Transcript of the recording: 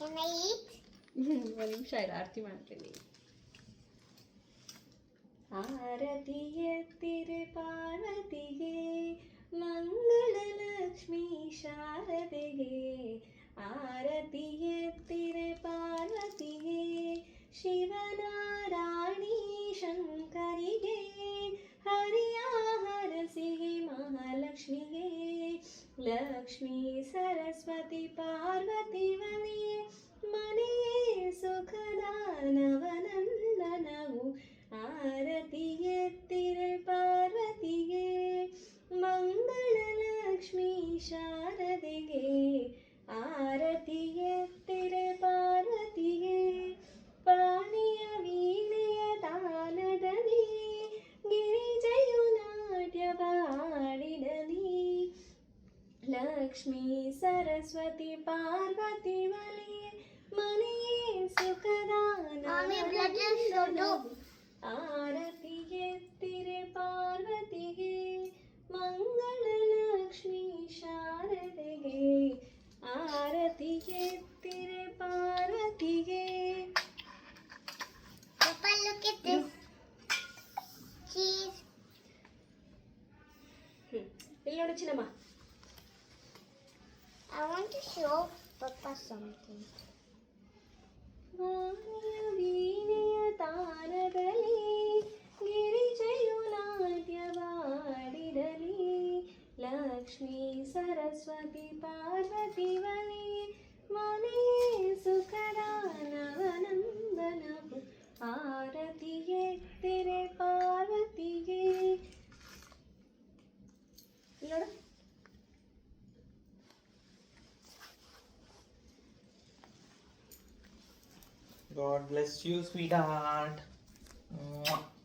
I eat? ಒಂದು ನಿಮಿಷ ಇರು, ಆರತಿ ಮಾಡ್ತೀನಿ. ಆರತಿ ಎತ್ತಿರೆ ಪಾರ್ವತಿಗೆ, ಮಂಗಳ ಲಕ್ಷ್ಮೀ ಶಾರದೆಗೆ. ಆರತಿ ಎತ್ತಿರೆ ಪಾರ್ವತಿಗೆ, ಶಿವನಾರಾಯಣಿ ಶಂಕರಿಗೆ. ಹರಿಯ ಹರಸಿಗೆ ಮಹಾಲಕ್ಷ್ಮಿಗೆ, ಲಕ್ಷ್ಮೀ ಸರಸ್ವತಿ ಪಾರ್ವತಿ ವನಿಯೇ. ಮನೆಯೇ ಸುಖದ ನವನಂದನವು, ಆರತಿ ಎತ್ತಿರೆ ಪಾರ್ವತಿಗೆ, ಮಂಗಳ ಲಕ್ಷ್ಮೀ ಶಾರದೆಗೆ. ಆರತಿ ಎತ್ತಿರೆ ಪಾರ್ವತಿಗೆ, ಪಾಣಿಯ ವೀಣೆಯ ತಾನದಲ್ಲಿ, ಗಿರಿಜೆಯು ನಾಟ್ಯವಾಡಿಡಲಿ. ಲಕ್ಷ್ಮೀ ಸರಸ್ವತಿ ಪಾರ್ವತಿ ವಲಿಯೇ, ಮನೆಯೇ ಸುಖದ ನವನಂದನವು. ಆರತಿ ಎತ್ತಿರೆ ಪಾರ್ವತಿಗೆ, ಮಂಗಳ ಲಕ್ಷ್ಮೀ ಶಾರದೆಗೆ. ಆರತಿ ಎತ್ತಿರೆ ಪಾರ್ವತಿಗೆ. Papa, look at this. Cheese. ಇಲ್ಲಿ ನೋಡು ಚಿನ್ನಮ್ಮ. I want to show Papa something. ವಾಣಿಯ ವೀಣೆಯ ತಾನದಲ್ಲಿ, ಗಿರಿಜೆಯು ನಾಟ್ಯವಾಡಿರಲಿ. Lakshmi Saraswati Parvati ವನಿಯೇ, ಮನೆಯೇ ಸುಖದ ನವನಂದನವು. ಆರತಿ ಎತ್ತಿರೆ ಪಾರ್ವತಿಗೆ. ನೋಡು. God bless you, sweetheart. Mwah.